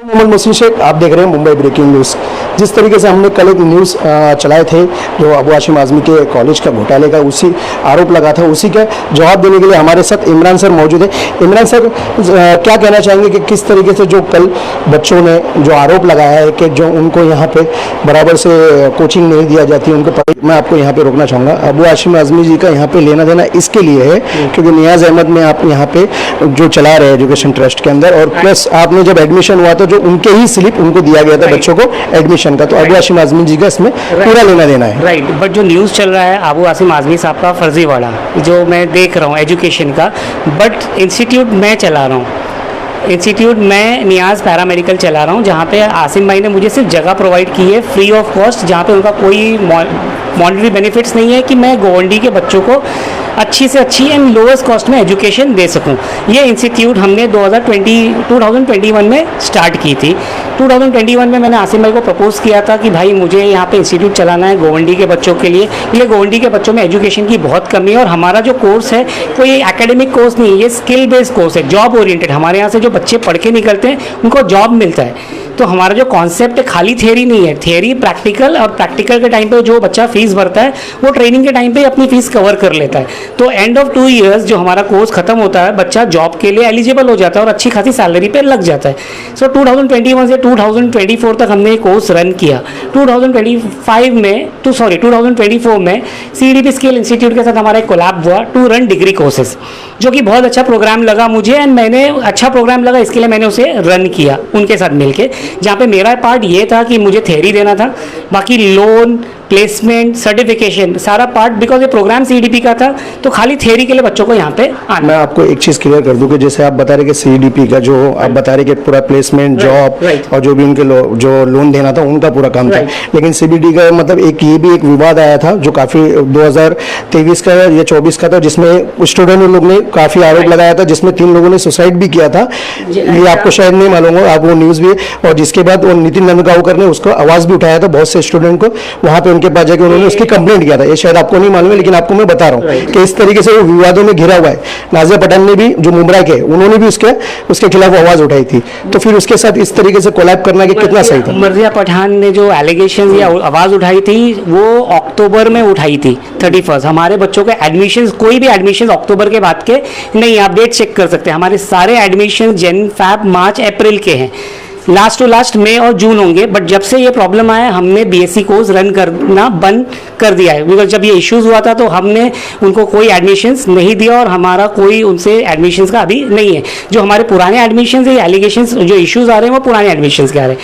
मोहम्मद मुस्लिम शेख, आप देख रहे हैं मुंबई ब्रेकिंग न्यूज़। जिस तरीके से हमने कल एक न्यूज़ चलाए थे जो अबू हाशिम आज़मी के कॉलेज का घोटाले का उसी आरोप लगा था, उसी का जवाब देने के लिए हमारे साथ इमरान सर मौजूद है। इमरान सर, क्या कहना चाहेंगे कि किस तरीके से जो कल बच्चों ने जो आरोप लगाया है कि जो उनको यहाँ पे बराबर से कोचिंग नहीं दिया जाती उनको मैं आपको यहाँ पे रोकना चाहूँगा। अबू हाशिम आज़मी जी का यहाँ पे लेना देना इसके लिए है क्योंकि नियाज़ अहमद में आप यहाँ पे जो चला रहे हैं एजुकेशन ट्रस्ट के अंदर, और प्लस आपने जब एडमिशन हुआ तो जो उनके ही स्लिप उनको दिया गया था बच्चों को एडमिशन का, तो अबू हाशिम आज़मी जी का इसमें पूरा लेना देना है। राइट, बट जो न्यूज़ चल रहा है अबू हाशिम आज़मी साहब का फर्जीवाड़ा जो मैं देख रहा हूँ एजुकेशन का, बट इंस्टीट्यूट मैं चला रहा हूँ, इंस्टीट्यूट मैं नियाज़ पैरामेडिकल चला रहा हूँ, जहाँ पे आसिम भाई ने मुझे सिर्फ जगह प्रोवाइड की है फ्री ऑफ कॉस्ट, जहाँ पे उनका कोई मॉनिटरी बेनिफिट्स नहीं है कि मैं गोवंडी के बच्चों को अच्छी से अच्छी एंड लोवेस्ट कॉस्ट में एजुकेशन दे सकूं। ये इंस्टीट्यूट हमने 2021 में स्टार्ट की थी। 2021 में मैंने आसिम भाई को प्रपोज़ किया था कि भाई मुझे यहाँ पे इंस्टीट्यूट चलाना है गोवंडी के बच्चों के लिए। ये गोवंडी के बच्चों में एजुकेशन की बहुत कमी है और हमारा जो कोर्स है कोई एकेडमिक कोर्स नहीं है, ये स्किल बेस्ड कोर्स है, जॉब ओरिएंटेड। हमारे यहाँ से जो बच्चे पढ़ के निकलते हैं उनको जॉब मिलता है। तो हमारा जो कॉन्सेप्ट है खाली थियरी नहीं है, थियरी प्रैक्टिकल, और प्रैक्टिकल के टाइम पे जो बच्चा फीस भरता है वो ट्रेनिंग के टाइम पे अपनी फीस कवर कर लेता है। तो एंड ऑफ 2 इयर्स जो हमारा कोर्स खत्म होता है बच्चा जॉब के लिए एलिजिबल हो जाता है और अच्छी खासी सैलरी पे लग जाता है। सो 2021 से 2024 तक हमने ये कोर्स रन किया। 2024 में CEDP स्किल इंस्टीट्यूट के साथ हमारा एक कोलैब हुआ टू रन डिग्री कोर्सेज, जो कि बहुत अच्छा प्रोग्राम लगा मुझे एंड मैंने अच्छा प्रोग्राम लगा इसके लिए मैंने उसे रन किया उनके साथ मिलके, जहाँ पे मेरा पार्ट ये था कि मुझे थ्योरी देना था, बाकी लोन, प्लेसमेंट, सर्टिफिकेशन सारा पार्ट, बिकॉज ये प्रोग्राम CEDP का था तो खाली थ्योरी के लिए बच्चों को यहाँ पे आना। मैं आपको एक चीज़ क्लियर कर दूं कि जैसे आप बता रहे कि CEDP का जो आप बता रहे कि पूरा प्लेसमेंट, जॉब और जो भी उनके जो लोन देना था उनका पूरा काम था, लेकिन CBD का मतलब ये भी एक विवाद आया था जो काफ़ी 2023 का या 24 का था, जिसमें स्टूडेंट लोग ने काफ़ी आरोप लगाया था, जिसमें 3 लोगों ने सुसाइड भी किया था। ये आपको शायद नहीं मालूम हो, आप वो न्यूज़ भी, और जिसके बाद वो नितिन नंदगांवकर ने उसको आवाज़ भी उठाया था बहुत से स्टूडेंट को, वहाँ पे उनके पास जाके उन्होंने उसकी कंप्लेंट किया था। ये शायद आपको नहीं मालूम है लेकिन आपको मैं बता रहा हूँ कि इस तरीके से वो विवादों में घिरा हुआ है। नाज़िया पठान ने भी, जो मुंबई के, उन्होंने भी उसके खिलाफ आवाज उठाई थी। तो फिर उसके साथ इस तरीके से कोलैब करना कि कितना सही था? मर्जिया पठान ने जो एलिगेशन या आवाज उठाई थी वो अक्टूबर में उठाई थी 31। हमारे बच्चों के एडमिशन, कोई भी एडमिशन अक्टूबर के बाद के नहीं, आप डेट चेक कर सकते हैं। हमारे सारे एडमिशन जन, फैब, मार्च, अप्रैल के हैं। लास्ट टू लास्ट मई और जून होंगे, बट जब से ये प्रॉब्लम आया हमने BSc कोर्स रन करना बंद कर दिया है, बिकॉज जब ये इश्यूज हुआ था तो हमने उनको कोई एडमिशन्स नहीं दिया और हमारा कोई उनसे एडमिशन्स का अभी नहीं है। जो हमारे पुराने एडमिशन्स है, एलिगेशंस जो इश्यूज आ रहे हैं वो पुराने एडमिशन्स के आ रहे हैं।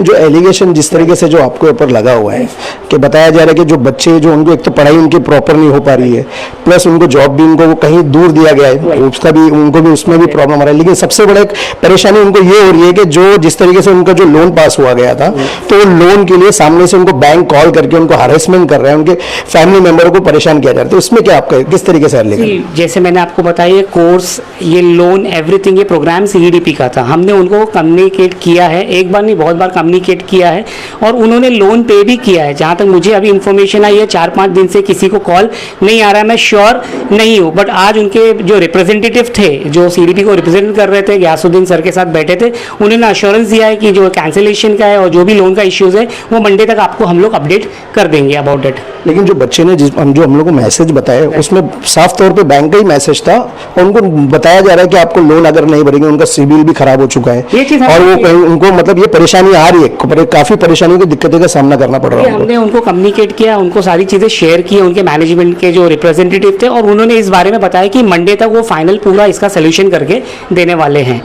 जो एलिगेशन जिस तरीके से जो आपके ऊपर लगा हुआ है कि बताया जा रहा है कि जो बच्चे जो उनको एक तो पढ़ाई उनकी प्रॉपर नहीं हो पा रही है, प्लस उनको जॉब भी उनको कहीं दूर दिया गया है, उसका भी उनको भी उसमें भी प्रॉब्लम आ रहा है। लेकिन सबसे बड़ा एक परेशानी उनको ये हो रही है कि जो जिस तरीके से उनका जो लोन पास हुआ गया था तो लोन के लिए सामने से उनको बैंक कॉल करके उनको हरेसमेंट कर रहे हैं, उनके फैमिली मेंबरों को परेशान किया जा रहा है। तो इसमें क्या आपका किस तरीके से लेगा? जैसे मैंने आपको बताया ये कोर्स, ये लोन, एवरीथिंग, ये प्रोग्राम CEDP का था। हमने उनको कम्युनिकेट किया है, एक बार नहीं बहुत बार कम्युनिकेट किया है और उन्होंने लोन पे भी किया है। जहाँ तक मुझे अभी इंफॉर्मेशन आई है 4-5 दिन से किसी को कॉल नहीं आ रहा है, मैं श्योर नहीं हूँ, बट आज उनके जो रिप्रेजेंटेटिव थे जो CEDP को रिप्रेजेंट कर रहे थे, ग्यासुद्दीन सर के साथ बैठे थे, उन्होंने अश्योरेंस दिया है कि जो कैंसिलेशन का है और जो भी लोन का इश्यूज है वो मंडे तक आपको हम लोग अपडेट कर देंगे अबाउट इट। लेकिन जो बच्चे ने जो हम लोग को मैसेज बताया उसमें साफ तौर पे बैंक का ही मैसेज था, उनको बताया जा रहा है कि आपको लोन अगर नहीं भरेंगे उनका सिबिल भी खराब हो चुका है और वो कहीं उनको मतलब ये परेशानी आ रही है, काफी परेशानियों की दिक्कतों का सामना करना पड़ रहा है। हमने उनको कम्युनिकेट किया, उनको सारी चीजें शेयर की, उनके मैनेजमेंट के जो रिप्रेजेंटेटिव थे, और उन्होंने इस बारे में बताया कि मंडे तक वो फाइनल पूरा इसका सोल्यूशन करके देने वाले हैं।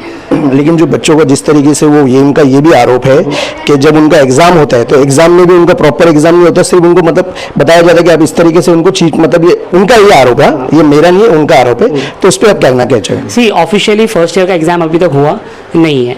लेकिन जो बच्चों को जिस तरीके से वो उनका ये भी आरोप है कि जब उनका एग्जाम होता है तो एग्जाम में भी उनका प्रॉपर एग्जाम नहीं होता, सिर्फ उनको मतलब बताया जाता है कि आप इस तरीके से उनको चीट, मतलब ये उनका ये आरोप है, ये मेरा नहीं है, उनका आरोप है। तो उस पर आप कहना क्या चाहेंगे? सी ऑफिशियली फर्स्ट ईयर का एग्जाम अभी तक हुआ नहीं है।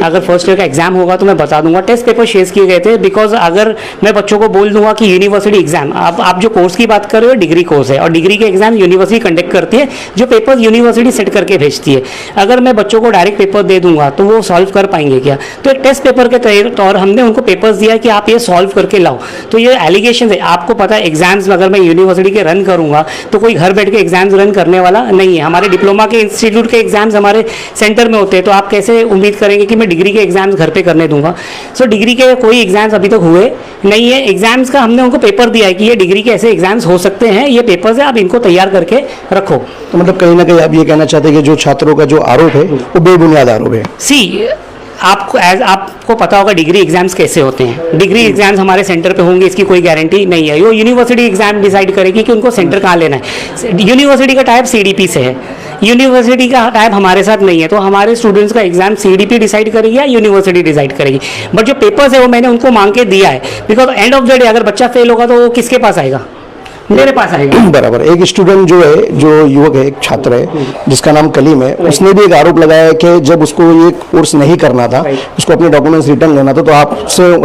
अगर फर्स्ट ईयर का एग्जाम होगा तो मैं बता दूंगा। टेस्ट पेपर शेयर किए गए थे, बिकॉज अगर मैं बच्चों को बोल दूंगा कि यूनिवर्सिटी एग्जाम, आप जो कोर्स की बात कर रहे हो डिग्री कोर्स है और डिग्री के एग्जाम यूनिवर्सिटी कंडक्ट करती है, जो पेपर यूनिवर्सिटी सेट करके भेजती है। अगर मैं बच्चों को डायरेक्ट पेपर दे दूंगा तो वो सॉल्व कर पाएंगे क्या? तो एक टेस्ट पेपर के तौर हमने उनको पेपर्स दिया कि आप ये सॉल्व करके लाओ। तो ये एलिगेशन है, आपको पता है एग्जाम्स अगर मैं यूनिवर्सिटी के रन करूंगा तो कोई घर बैठ के एग्जाम्स रन करने वाला नहीं है। हमारे डिप्लोमा के इंस्टीट्यूट के एग्जाम्स हमारे सेंटर में होते हैं, तो आप कैसे उम्मीद करेंगे कि मैं डिग्री के एग्जाम्स घर पे करने दूंगा। सो डिग्री के कोई एग्जाम्स अभी तक हुए नहीं है। एग्जाम्स का हमने उनको पेपर दिया है कि ये डिग्री के ऐसे एग्जाम्स हो सकते हैं, ये पेपर्स है, आप इनको तैयार करके रखो। तो मतलब कहीं ना कहीं आप ये कहना चाहते हैं कि जो छात्रों का जो आरोप है वो बेबुनियाद आरोप है। सी आपको पता होगा डिग्री एग्जाम्स कैसे होते हैं। डिग्री एग्जाम्स हमारे सेंटर पे होंगे इसकी कोई गारंटी नहीं है। वो यूनिवर्सिटी एग्जाम डिसाइड करेगी कि उनको सेंटर कहाँ लेना है। यूनिवर्सिटी का टाइप सीडीपी से है, यूनिवर्सिटी का टाइप हमारे साथ नहीं है। तो हमारे स्टूडेंट्स का एग्जाम सीडीपी डिसाइड करेगी या यूनिवर्सिटी डिसाइड करेगी। बट जो पेपर्स है वो मैंने उनको मांग के दिया है, because end of the day अगर बच्चा फेल होगा तो वो किसके पास आएगा? मेरे पास आएगा। बराबर। एक स्टूडेंट जो है, जो युवक है, एक छात्र है जिसका नाम कलीम है, उसने भी एक आरोप लगाया है कि जब उसको ये कोर्स नहीं करना था, उसको अपने डॉक्यूमेंट्स रिटर्न लेना था, तो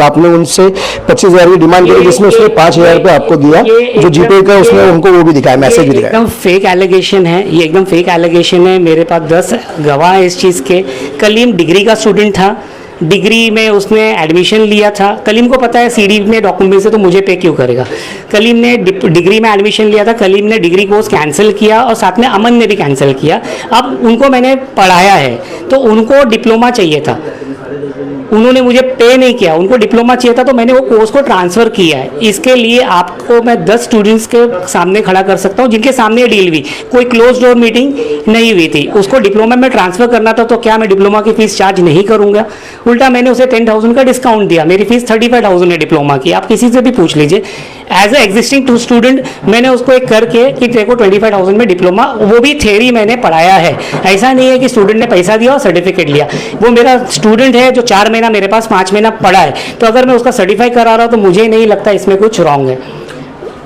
आपने उनसे 25,000 की डिमांड करी, जिसमें उसने 5,000 रुपये आपको दिया। जो जीपे का उसने उनको वो भी दिखाया, मैसेज भी दिखाया। एकदम फेक एलिगेशन है ये, एकदम फेक एलिगेशन है। मेरे पास 10 गवाह है इस चीज़ के। कलीम डिग्री का स्टूडेंट था, डिग्री में उसने एडमिशन लिया था। कलीम को पता है सीडी में डॉक्यूमेंट से तो मुझे पे क्यों करेगा। कलीम ने डिग्री में एडमिशन लिया था, कलीम ने डिग्री कोर्स कैंसिल किया और साथ में अमन ने भी कैंसिल किया। अब उनको मैंने पढ़ाया है तो उनको डिप्लोमा चाहिए था, उन्होंने मुझे पे नहीं किया, उनको डिप्लोमा चाहिए था तो मैंने वो कोर्स को ट्रांसफ़र किया है। इसके लिए आपको मैं 10 स्टूडेंट्स के सामने खड़ा कर सकता हूँ जिनके सामने डील हुई, कोई क्लोज डोर मीटिंग नहीं हुई थी। उसको डिप्लोमा में ट्रांसफ़र करना था तो क्या मैं डिप्लोमा की फ़ीस चार्ज नहीं करूँगा? उल्टा मैंने उसे 10,000 का डिस्काउंट दिया। मेरी फ़ीस 35,000 है डिप्लोमा की, आप किसी से भी पूछ लीजिए। एज ए एग्जिस्टिंग स्टूडेंट मैंने उसको एक करके कि तेरे को 25,000 में डिप्लोमा, वो भी थ्योरी मैंने पढ़ाया है। ऐसा नहीं है कि स्टूडेंट ने पैसा दिया और सर्टिफिकेट लिया। वो मेरा स्टूडेंट है जो 4 महीना मेरे पास 5 महीना पढ़ा है, तो अगर मैं उसका सर्टिफाई करा रहा हूँ तो मुझे नहीं लगता इसमें कुछ रॉन्ग है।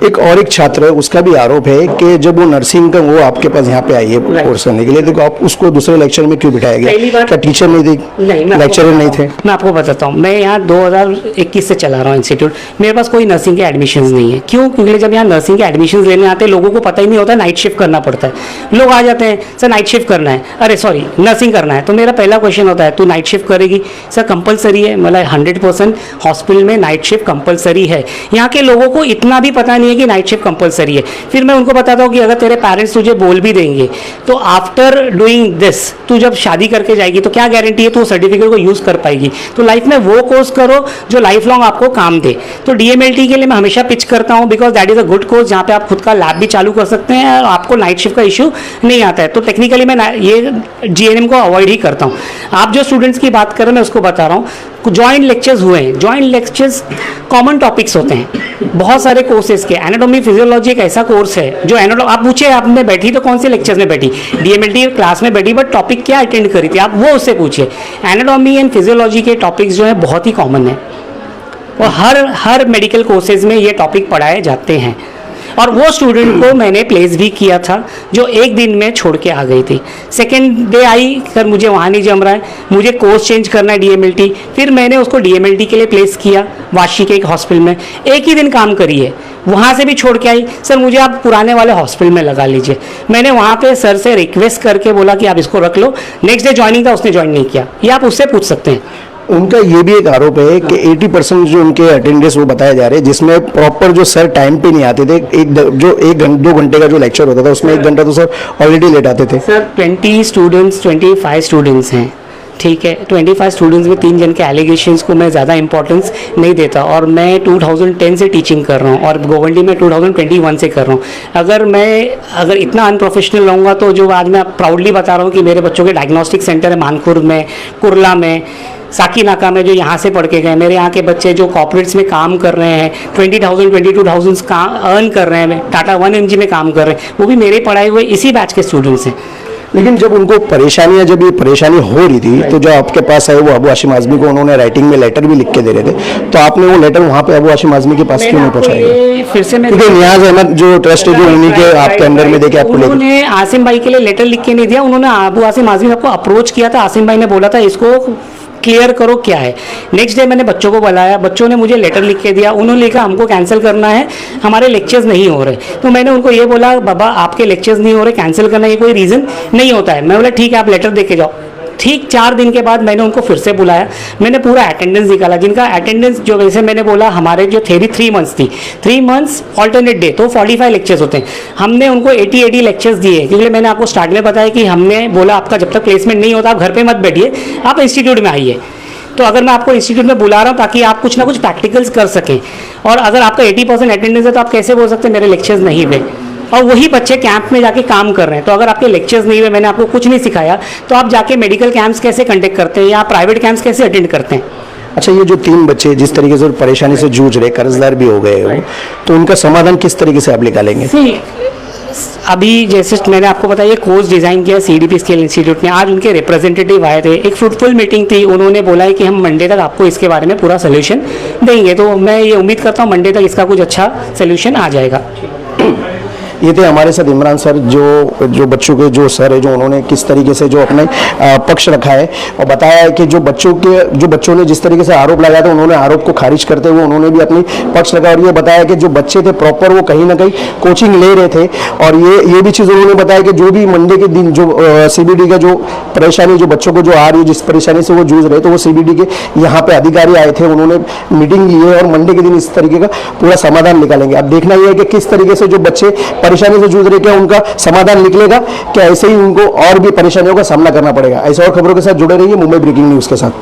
एक छात्र है, उसका भी आरोप है कि जब वो नर्सिंग का वो आपके पास यहाँ पे आई है कोर्स करने के लिए, तो आप उसको दूसरे लेक्चर में क्यों बिठाया गया? क्या टीचर नहीं थी? नहीं, लेक्चरर नहीं थे? मैं आपको बताता हूँ, मैं यहाँ 2021 से चला रहा हूँ इंस्टीट्यूट। मेरे पास कोई नर्सिंग के एडमिशन्स नहीं है। क्यों? क्योंकि जब यहाँ नर्सिंग के एडमिशन्स लेने आते हैं लोगों को पता ही नहीं होता, नाइट शिफ्ट करना पड़ता है। लोग आ जाते हैं, सर नाइट शिफ्ट करना है, अरे सॉरी नर्सिंग करना है। तो मेरा पहला क्वेश्चन होता है, तू नाइट शिफ्ट करेगी? सर कंपलसरी है। मतलब 100% हॉस्पिटल में नाइट शिफ्ट कंपलसरी है। यहाँ के लोगों को इतना भी पता नहीं है कि नाइट शिफ्ट कंपलसरी है। फिर मैं उनको बताता हूँ कि अगर तेरे पेरेंट्स तुझे बोल भी देंगे तो आफ्टर डूइंग दिस तू जब शादी करके जाएगी तो क्या गारंटी है तू सर्टिफिकेट को यूज़ कर पाएगी? तो लाइफ में वो कोर्स करो जो लाइफ लॉन्ग आपको काम दे। तो DMLT के लिए मैं हमेशा पिच करता हूँ, because that is a good course जहाँ पे आप खुद का लैब भी चालू कर सकते हैं और आपको नाइट शिफ्ट का इशू नहीं आता है। तो टेक्निकली मैं ये GNM को अवॉइड ही करता हूँ। आप जो स्टूडेंट्स की बात कर रहे हैं मैं उसको बता रहा हूँ, जॉइंट लेक्चर्स हुए हैं। जॉइंट लेक्चर्स कॉमन टॉपिक्स होते हैं बहुत सारे कोर्सेज के। एनाटॉमी फिजियोलॉजी एक ऐसा कोर्स है जो आप पूछे आपने बैठी तो कौन से लेक्चर्स में बैठी? DMLT क्लास में बैठी, बट टॉपिक क्या अटेंड करी थी आप वो उससे पूछिए। एनाटॉमी एंड फिजियोलॉजी के टॉपिक्स जो है बहुत ही कॉमन है और हर मेडिकल कोर्सेज में ये टॉपिक पढ़ाए जाते हैं। और वो स्टूडेंट को मैंने प्लेस भी किया था जो एक दिन में छोड़ के आ गई थी। सेकेंड डे आई, सर मुझे वहाँ नहीं जम रहा है, मुझे कोर्स चेंज करना है DMLT। फिर मैंने उसको DMLT के लिए प्लेस किया वाशी के एक हॉस्पिटल में। एक ही दिन काम करी है, वहाँ से भी छोड़ के आई, सर मुझे आप पुराने वाले हॉस्पिटल में लगा लीजिए। मैंने वहाँ पे सर से रिक्वेस्ट करके बोला कि आप इसको रख लो। नेक्स्ट डे ज्वाइनिंग था, उसने ज्वाइन नहीं किया। ये आप उससे पूछ सकते हैं। उनका ये भी एक आरोप है कि 80% जो उनके अटेंडेंस वो बताए जा रहे हैं, जिसमें प्रॉपर जो सर टाइम पे नहीं आते थे। जो 1-2 घंटे का जो लेक्चर होता था उसमें 1 घंटा तो सर ऑलरेडी लेट आते थे। सर 25 स्टूडेंट्स हैं, ठीक है। 25 स्टूडेंट्स में 3 जन के एलिगेशंस को मैं ज़्यादा इंपॉर्टेंस नहीं देता। और मैं 2010 से टीचिंग कर रहा हूँ और गोवंडी में 2021 से कर रहा हूँ। अगर इतना अनप्रोफेशनल रहूँगा तो जो आज मैं प्राउडली बता रहा हूँ कि मेरे बच्चों के डायग्नोस्टिक सेंटर है मानखुर में, कुरला में, साकीनाका में, जो यहाँ से पढ़ के गए। मेरे यहाँ के बच्चे जो कॉर्पोरेट्स में काम कर रहे हैं 20,000 22,000 का अर्न कर रहे हैं, टाटा 1mg में काम कर रहे हैं, वो भी मेरे पढ़ाए हुए इसी बैच के स्टूडेंट्स हैं। लेकिन जब उनको जब ये परेशानी हो रही थी तो जो आपके पास आए वो अबू हाशिम आज़मी को उन्होंने राइटिंग में लेटर भी लिख के दे रहे थे, तो आपने वो लेटर वहाँ पे अबू हाशिम आज़मी के पास क्यों नहीं पहुँचाया? फिर से क्योंकि नियाज अहमद जो ट्रस्ट है जो उन्हीं के आपके अंडर में देके आपको उन्होंने आसिम भाई के लिए लेटर लिख के नहीं दिया, उन्होंने अबू हाशिम आज़मी को अप्रोच किया था। आसिम भाई ने बोला था इसको क्लियर करो क्या है। नेक्स्ट डे मैंने बच्चों को बुलाया, बच्चों ने मुझे लेटर लिख के दिया। उन्होंने लिखा हमको कैंसिल करना है, हमारे लेक्चर्स नहीं हो रहे। तो मैंने उनको ये बोला बाबा आपके लेक्चर्स नहीं हो रहे, कैंसिल करना ये कोई रीज़न नहीं होता है। मैं बोला ठीक है आप लेटर दे के जाओ। ठीक 4 दिन के बाद मैंने उनको फिर से बुलाया, मैंने पूरा अटेंडेंस निकाला। जिनका अटेंडेंस जो वैसे मैंने बोला हमारे जो थ्योरी 3 मंथ्स थी, 3 मंथ्स ऑल्टरनेट डे तो 45 लेक्चर्स होते हैं। हमने उनको 80 लेक्चर्स दिए, क्योंकि मैंने आपको स्टार्ट में बताया कि हमने बोला आपका जब तक प्लेसमेंट नहीं होता आप घर पे मत बैठिए, आप इंस्टीट्यूट में आइए। तो अगर मैं आपको इंस्टीट्यूट में बुला रहा हूँ ताकि आप कुछ ना कुछ प्रैक्टिकल्स कर सकें, और अगर आपका 80% अटेंडेंस है तो आप कैसे बोल सकते हैं मेरे लेक्चर्स नहीं हुए, और वही बच्चे कैंप में जाके काम कर रहे हैं। तो अगर आपके लेक्चर्स नहीं हुए, मैंने आपको कुछ नहीं सिखाया, तो आप जाके मेडिकल कैंप्स कैसे कंडक्ट करते हैं या प्राइवेट कैंप्स कैसे अटेंड करते हैं? अच्छा, ये जो 3 बच्चे जिस तरीके से परेशानी से जूझ रहे, कर्जदार भी हो गए हो, तो उनका समाधान किस तरीके से आप निकालेंगे? अभी जैसे मैंने आपको बताया ये कोर्स डिज़ाइन किया CDP स्किल इंस्टीट्यूट ने, आज उनके रिप्रेजेंटेटिव आए थे, एक फ्रूटफुल मीटिंग थी, उन्होंने बोला है कि हम मंडे तक आपको इसके बारे में पूरा सोल्यूशन देंगे। तो मैं ये उम्मीद करता हूँ मंडे तक इसका कुछ अच्छा सोल्यूशन आ जाएगा। ये थे हमारे साथ इमरान सर, जो बच्चों के जो सर है, जो उन्होंने किस तरीके से जो अपने पक्ष रखा है और बताया है कि जो बच्चों ने जिस तरीके से आरोप लगाया था, उन्होंने आरोप को खारिज करते हुए उन्होंने भी अपनी पक्ष रखा, और ये बताया कि जो बच्चे थे प्रॉपर वो कहीं ना कहीं कोचिंग ले रहे थे, और ये भी चीज़ उन्होंने बताया कि जो भी मंडे के दिन जो CBD का जो परेशानी जो बच्चों को जो आ रही है, जिस परेशानी से वो जूझ रहे, तो वो CBD के यहाँ पे अधिकारी आए थे, उन्होंने मीटिंग की है और मंडे के दिन इस तरीके का पूरा समाधान निकालेंगे। अब देखना ये है कि किस तरीके से जो बच्चे परेशानी से जूझ रहे, क्या उनका समाधान निकलेगा, क्या ऐसे ही उनको और भी परेशानियों का सामना करना पड़ेगा। ऐसे और खबरों के साथ जुड़े रहिए मुंबई ब्रेकिंग न्यूज़ के साथ।